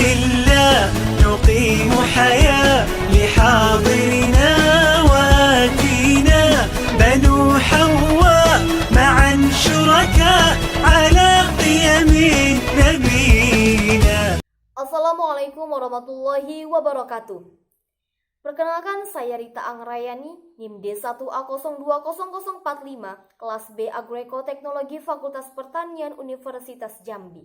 لله نقيم حياة لحاضرنا وآتينا بنو حواء معا شركاء على قيم نبينا. Assalamualaikum warahmatullahi wabarakatuh. Perkenalkan, saya Rita Angrayani, NIM D1A020045, kelas B Agroekoteknologi Fakultas Pertanian Universitas Jambi.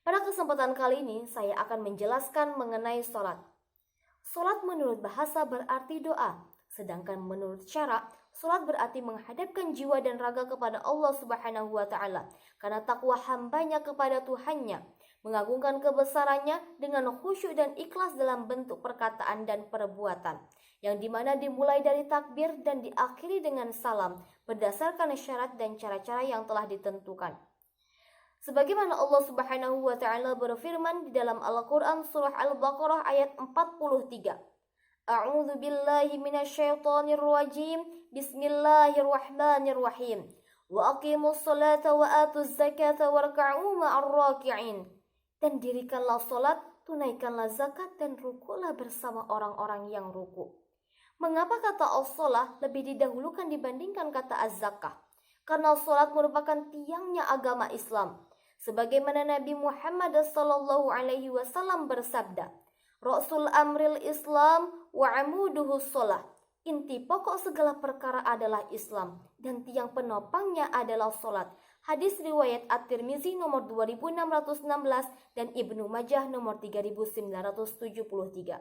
Pada kesempatan kali ini, saya akan menjelaskan mengenai sholat. Sholat menurut bahasa berarti doa, sedangkan menurut syara, sholat berarti menghadapkan jiwa dan raga kepada Allah Subhanahu wa Ta'ala, karena takwa hambanya kepada Tuhannya, mengagungkan kebesarannya dengan khusyuk dan ikhlas dalam bentuk perkataan dan perbuatan, yang dimana dimulai dari takbir dan diakhiri dengan salam berdasarkan syarat dan cara-cara yang telah ditentukan. Sebagaimana Allah Subhanahu wa Ta'ala berfirman di dalam Al-Quran surah Al-Baqarah ayat 43. A'udzu billahi minasyaitonir rajim. Bismillahirrahmanirrahim. Wa aqimus salata wa atuz zakata warka'u ma'ar raki'in. Dan dirikanlah salat, tunaikanlah zakat, dan rukulah bersama orang-orang yang ruku. Mengapa kata as-shalah lebih didahulukan dibandingkan kata az-zakah? Karena salat merupakan tiangnya agama Islam. Sebagaimana Nabi Muhammad SAW bersabda, Rasul amril Islam wa amuduhu shalah. Inti pokok segala perkara adalah Islam, dan tiang penopangnya adalah salat. Hadis riwayat At-Tirmizi nomor 2616 dan Ibnu Majah nomor 3973.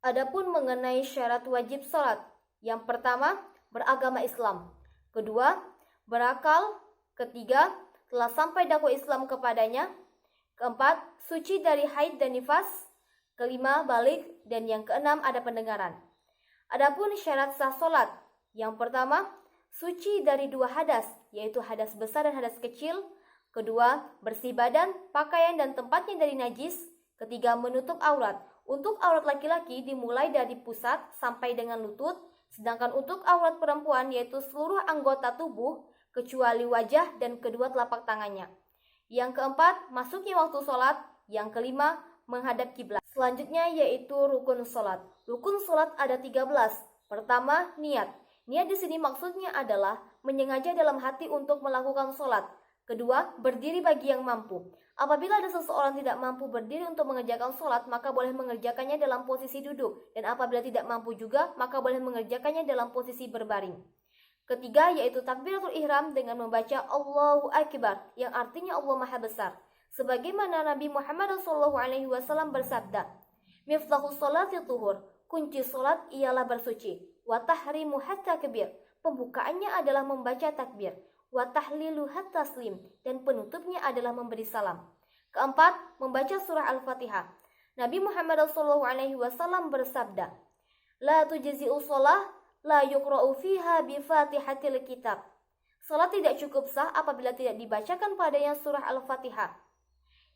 Adapun mengenai syarat wajib salat, yang pertama, beragama Islam. Kedua, berakal. Ketiga, telah sampai dakwah Islam kepadanya. Keempat, suci dari haid dan nifas. Kelima, balik. Dan yang keenam, ada pendengaran. Adapun syarat sah salat, yang pertama, suci dari dua hadas, yaitu hadas besar dan hadas kecil. Kedua, bersih badan, pakaian dan tempatnya dari najis. Ketiga, menutup aurat. Untuk aurat laki-laki dimulai dari pusat sampai dengan lutut, sedangkan untuk aurat perempuan yaitu seluruh anggota tubuh kecuali wajah dan kedua telapak tangannya. Yang keempat, masuknya waktu sholat. Yang kelima, menghadap kiblat. Selanjutnya yaitu rukun sholat. Rukun sholat ada 13. Pertama, niat. Niat di sini maksudnya adalah menyengaja dalam hati untuk melakukan sholat. Kedua, berdiri bagi yang mampu. Apabila ada seseorang tidak mampu berdiri untuk mengerjakan sholat, maka boleh mengerjakannya dalam posisi duduk. Dan apabila tidak mampu juga, maka boleh mengerjakannya dalam posisi berbaring. Ketiga, yaitu takbiratul ihram dengan membaca Allahu Akbar, yang artinya Allah Maha Besar. Sebagaimana Nabi Muhammad SAW bersabda, Miftahus sholati tuhur, kunci sholat ialah bersuci. Wa tahrimu hatta kabir, pembukaannya adalah membaca takbir. Wa tahlilu hatta taslim, dan penutupnya adalah memberi salam. Keempat, membaca surah Al-Fatihah. Nabi Muhammad SAW bersabda, La tujzi'u sholah, la yuqra'u fiha bi fatihatil kitab. Salat tidak cukup sah apabila tidak dibacakan padanya surah Al-Fatihah.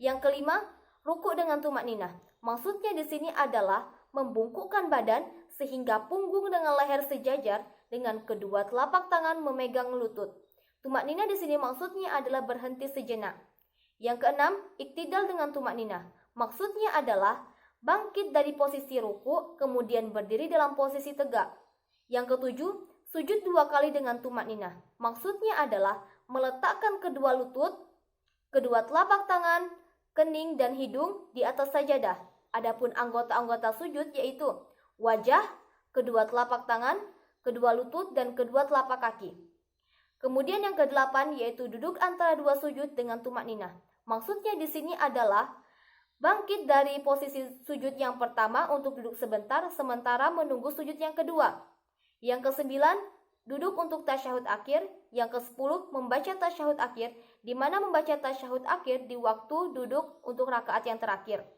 Yang kelima, rukuk dengan tumakninah. Maksudnya di sini adalah membungkukkan badan sehingga punggung dengan leher sejajar dengan kedua telapak tangan memegang lutut. Tumakninah di sini maksudnya adalah berhenti sejenak. Yang keenam, iktidal dengan tumakninah. Maksudnya adalah bangkit dari posisi rukuk kemudian berdiri dalam posisi tegak. Yang ketujuh, sujud 2 kali dengan tumakninah. Maksudnya adalah meletakkan kedua lutut, kedua telapak tangan, kening dan hidung di atas sajadah. Adapun anggota-anggota sujud yaitu wajah, kedua telapak tangan, kedua lutut dan kedua telapak kaki. Kemudian yang kedelapan yaitu duduk antara dua sujud dengan tumakninah. Maksudnya di sini adalah bangkit dari posisi sujud yang pertama untuk duduk sebentar sementara menunggu sujud yang kedua. Yang kesembilan, duduk untuk tasyahud akhir. Yang ke-10, membaca tasyahud akhir, di mana membaca tasyahud akhir di waktu duduk untuk rakaat yang terakhir.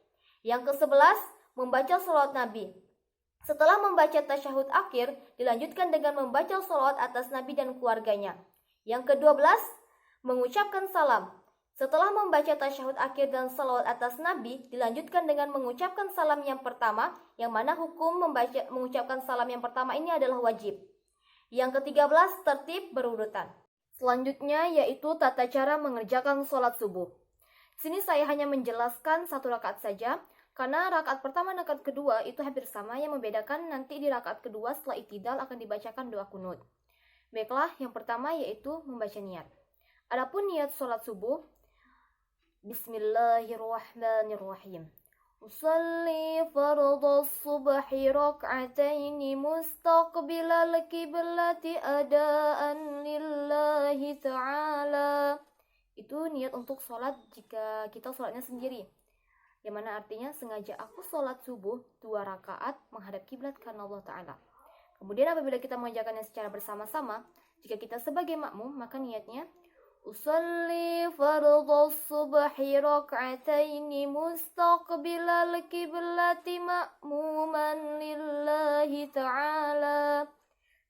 Yang ke-11, membaca sholawat Nabi. Setelah membaca tasyahud akhir, dilanjutkan dengan membaca sholawat atas Nabi dan keluarganya. Yang ke-12, mengucapkan salam. Setelah membaca tasyahud akhir dan salawat atas Nabi, dilanjutkan dengan mengucapkan salam yang pertama, yang mana hukum mengucapkan salam yang pertama ini adalah wajib. Yang ke-13, tertib berurutan. Selanjutnya yaitu tata cara mengerjakan sholat subuh. Sini saya hanya menjelaskan 1 rakaat saja, karena rakaat pertama dan rakaat kedua itu hampir sama, yang membedakan nanti di rakaat kedua setelah i'tidal akan dibacakan doa kunut. Baiklah, yang pertama yaitu membaca niat. Adapun niat sholat subuh, Bismillahirrahmanirrahim. Usalli fardhu subhi rak'ataini mustaqbilal qiblati adaan lillahi ta'ala. Itu niat untuk sholat jika kita sholatnya sendiri, yang mana artinya sengaja aku sholat subuh 2 rakaat menghadap kiblat karena Allah Ta'ala. Kemudian apabila kita mengerjakannya secara bersama-sama, jika kita sebagai makmum, maka niatnya Usalli fardhu subhi rak'ataini mustaqbilal qiblati ma'muman lillahi ta'ala.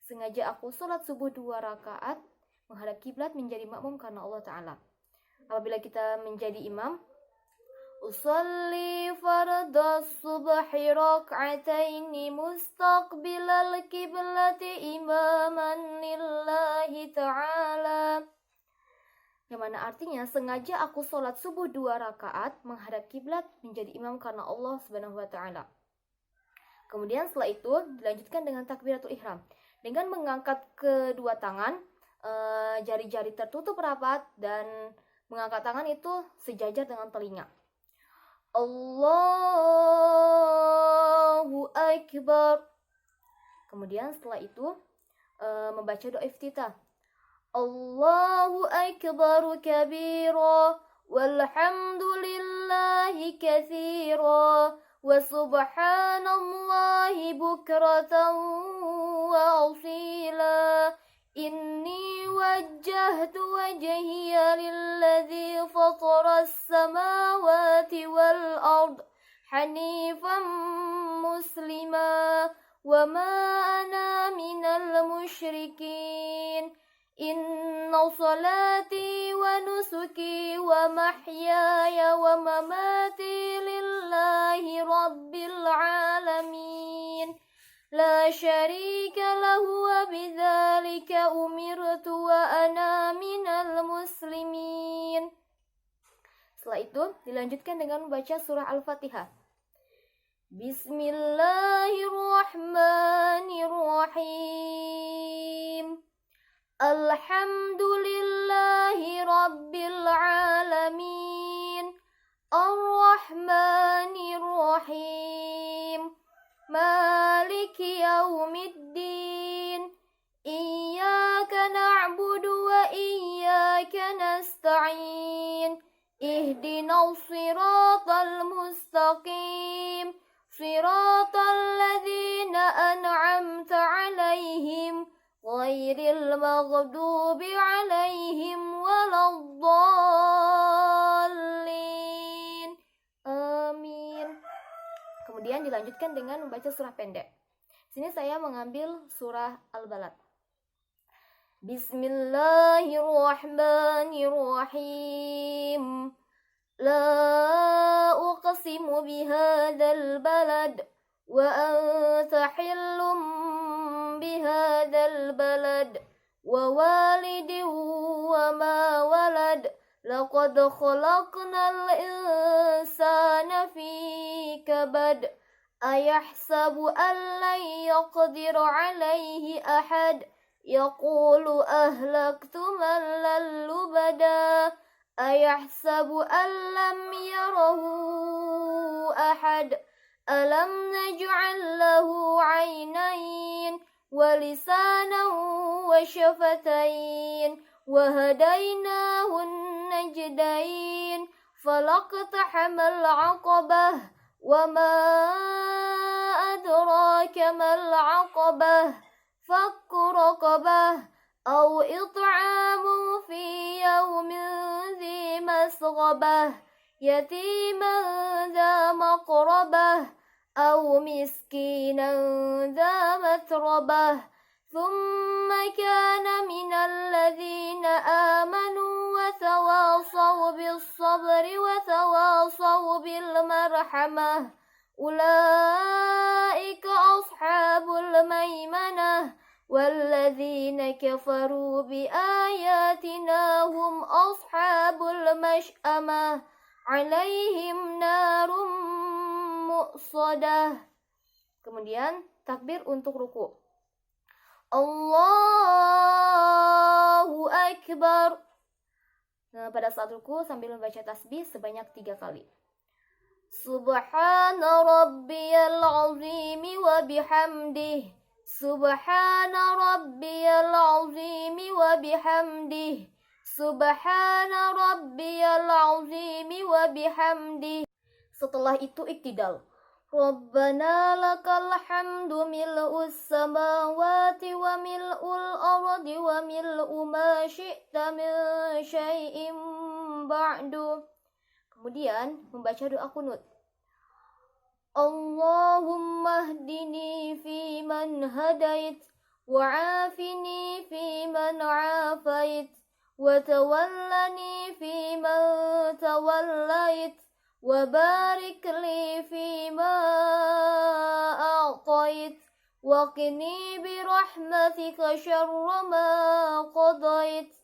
Sengaja aku sholat subuh 2 rakaat menghadap kiblat menjadi makmum karena Allah Ta'ala. Apabila kita menjadi imam, Usalli fardhu subhi rak'ataini mustaqbilal qiblati imaman lillahi ta'ala. Yang mana artinya sengaja aku sholat subuh 2 rakaat menghadap kiblat menjadi imam karena Allah Subhanahu wa Ta'ala. Kemudian setelah itu dilanjutkan dengan takbiratul ihram dengan mengangkat kedua tangan, jari-jari tertutup rapat dan mengangkat tangan itu sejajar dengan telinga. Allahu Akbar. Kemudian setelah itu membaca doa iftitah. Allahu Akbar kabira walhamdulillahi katsira wa subhanallahi bukratan wa asila. Inni wajjahtu wajhiya lilladzi fatara as-samawati wal ard hanifan muslima wa ma ana minal musyrikin. Inna salati wa nusuki wa mahyaya wa mamati lillahi rabbil alamin. La syarika lahu wa bidzalika umirtu wa ana minal muslimin. Setelah itu dilanjutkan dengan membaca surah Al-Fatihah. Bismillahirrahmanirrahim. Alhamdulillahi rabbil alamin. Ar-Rahmanir-Rahim. Maliki yaumiddin. Iyyaka na'budu wa iyyaka nasta'in. Ihdinas siratal mustaqim. Siratal ladzina an'amta 'alaihim ghairil maghdubi 'alaihim waladdallin. Amin. Kemudian dilanjutkan dengan membaca surah pendek. Sini saya mengambil surah Al-Balad. Bismillahirrahmanirrahim. La uqsimu bihadzal balad wa anta hillum bihadzal balad wa walidin wa ma walad. Laqad khalaqnal insana fi kabad. Ayahsabu an lan yaqdir alayhi ahad. Yaqulu ahlaktu malan lubada. Ayahsabu an lam yarahu ahad. Alam naj'al lahu 'aynayn wa lisanan wa shafatain wa hadainahu najdain. Falaqtahamal 'aqabah wa ma adraka mal 'aqabah. Fakku raqabah aw it'amu fi yawmin dhi masghabah yatiman dha maqrabah aw miskinan dha matrabah thumma kana minal ladzina amanu wa tawasaw bis sabri wa tawasaw bil marhamah. Ulaika ashabul maimanah walladzina kafaru biayatina hum ashabul mash'amah. alaihim narum muqsadah. Kemudian takbir untuk ruku. Allahu Akbar. Nah, pada saat ruku sambil membaca tasbih sebanyak 3 kali. Subhana rabbiyal azim wa bihamdih. Subhana rabbiyal azim wa bihamdih. Subhana rabbiyal azim wa bihamdih. Setelah itu iktidal. Rabbana lakal hamdu mil'us samawati wa mil'ul ardi wa mil'u ma syi'ta min syai'in ba'du. Kemudian membaca doa kunut. Allahumma hdini fi man hadait wa afini fi man afait wa tawallani fi man tawallait wa barik li fima a'tait wa qini bi rahmatika syarra ma qadait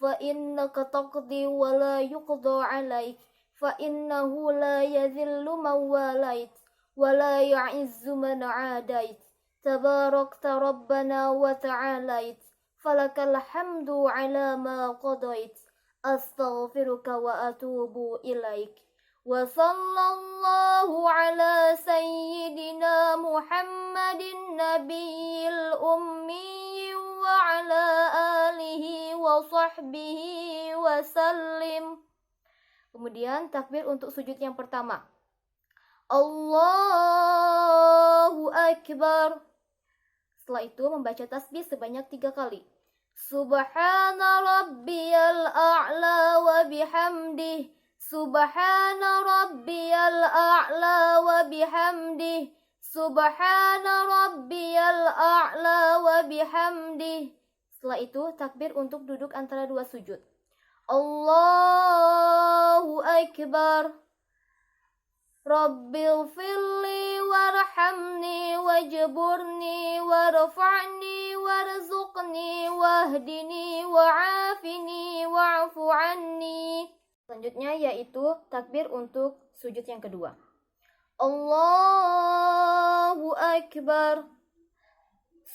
fa innaka taqdi wa la yuqda 'alaik fa innahu la yadhillu man walait wa la ya'izzu man 'adait tabarakta rabbana wa ta'alait falakal hamdu 'ala ma qadait astaghfiruka wa atubu ilaik. Wa sallallahu ala sayyidina Muhammadin nabiyil ummi wa ala alihi wa sahbihi wa sallim. Kemudian takbir untuk sujud yang pertama. Allahu Akbar. Setelah itu membaca tasbih sebanyak 3 kali. Subhana rabbiyal a'la wa bihamdih. Subhana rabbiyal a'la wa bihamdih. Subhana rabbiyal a'la wa bihamdih. Setelah itu takbir untuk duduk antara 2 sujud. Allahu Akbar. Rabbighfirli warhamni wajburni warfa'ni warzuqni wahdini wa'afini wa'fu anni. Selanjutnya yaitu takbir untuk sujud yang kedua. Allahu Akbar.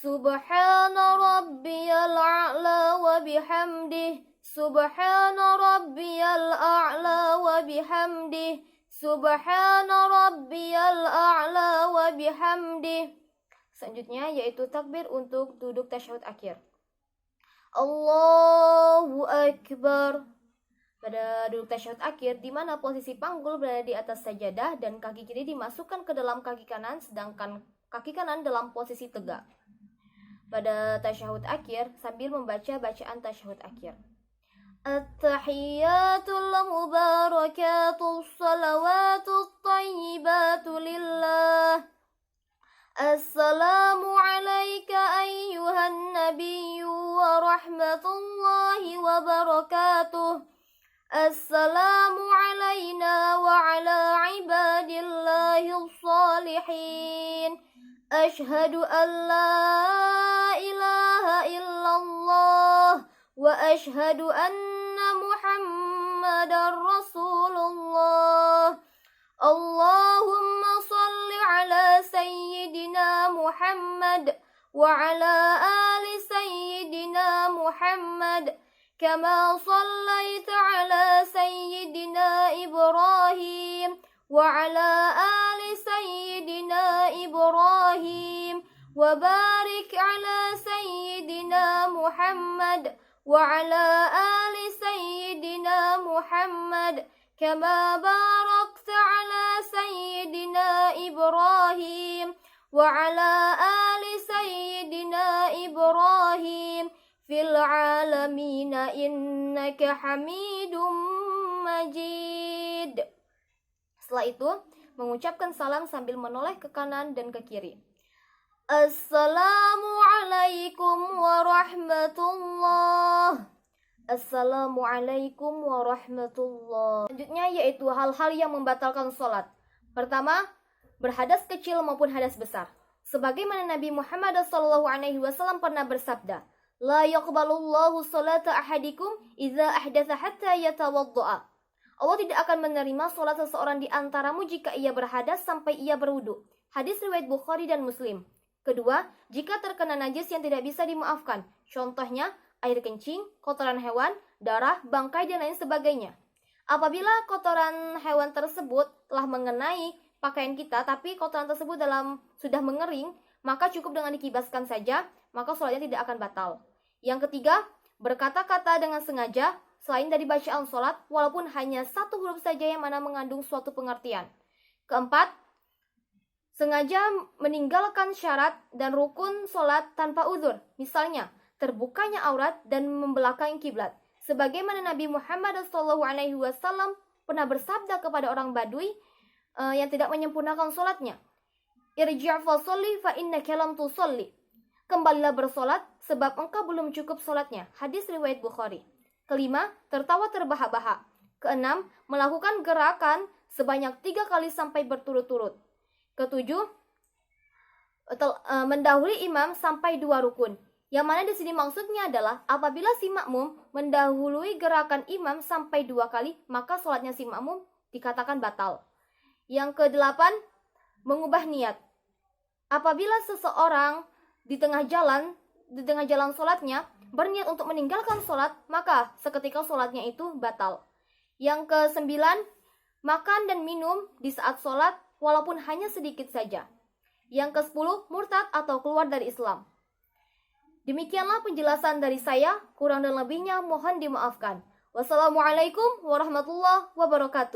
Subhana rabbiyal a'la wa bihamdih. Subhana rabbiyal a'la wa bihamdih. Subhana rabbiyal a'la wa bihamdih. Selanjutnya yaitu takbir untuk duduk tasyahud akhir. Allahu Akbar. Pada duduk tasyahud akhir, di mana posisi panggul berada di atas sajadah dan kaki kiri dimasukkan ke dalam kaki kanan, sedangkan kaki kanan dalam posisi tegak. Pada tasyahud akhir, sambil membaca bacaan tasyahud akhir. At-tahiyyatul mubarakatus salawatut tayyibatu lillah. Assalamu alayka ayyuhan nabiyyu wa rahmatullahi wa barakatuh. Assalamu alayna wa ala ibadillahis salihin. Ashhadu an la ilaha illallah wa ashhadu anna Muhammadar Rasulullah. Allahumma salli ala sayyidina Muhammad wa ala ali sayyidina Muhammad kama sallaita ala sayyidina Ibrahim wa ala ali sayyidina Ibrahim wa barik ala sayyidina Muhammad wa ala ali sayyidina Muhammad kama barakta ala sayyidina Ibrahim wa ala ali sayyidina Ibrahim fil alamina innaka hamidum majid. Setelah itu mengucapkan salam sambil menoleh ke kanan dan ke kiri. Assalamualaikum warahmatullah. Assalamualaikum warahmatullah. Selanjutnya yaitu hal-hal yang membatalkan sholat. Pertama, berhadas kecil maupun hadas besar. Sebagaimana Nabi Muhammad SAW pernah bersabda, La yaqbalullahu sholata ahadikum idza ahdatha hatta yatawadda'a. Allah tidak akan menerima sholat seseorang di antaramu jika ia berhadas sampai ia berwudu. Hadis riwayat Bukhari dan Muslim. Kedua, jika terkena najis yang tidak bisa dimaafkan, contohnya air kencing, kotoran hewan, darah, bangkai, dan lain sebagainya. Apabila kotoran hewan tersebut telah mengenai pakaian kita, tapi kotoran tersebut sudah mengering, maka cukup dengan dikibaskan saja, maka sholatnya tidak akan batal. Yang ketiga, berkata-kata dengan sengaja, selain dari bacaan sholat, walaupun hanya satu huruf saja yang mana mengandung suatu pengertian. Keempat, sengaja meninggalkan syarat dan rukun sholat tanpa uzur. Misalnya, terbukanya aurat dan membelakangi kiblat. Sebagaimana Nabi Muhammad SAW pernah bersabda kepada orang Badui yang tidak menyempurnakan sholatnya. Irji' fa sholli fa innaka lam tusolli. Kembalilah bersolat sebab engkau belum cukup sholatnya. Hadis riwayat Bukhari. Kelima, tertawa terbahak-bahak. Keenam, melakukan gerakan sebanyak 3 kali sampai berturut-turut. Ketujuh, mendahului imam sampai 2 rukun. Yang mana di sini maksudnya adalah apabila si makmum mendahului gerakan imam sampai 2 kali, maka sholatnya si makmum dikatakan batal. Yang kedelapan, mengubah niat. Apabila seseorang di tengah jalan sholatnya berniat untuk meninggalkan sholat, maka seketika sholatnya itu batal. Yang kesembilan, makan dan minum di saat sholat walaupun hanya sedikit saja. Yang ke-10, murtad atau keluar dari Islam. Demikianlah penjelasan dari saya, kurang dan lebihnya mohon dimaafkan. Wassalamualaikum warahmatullahi wabarakatuh.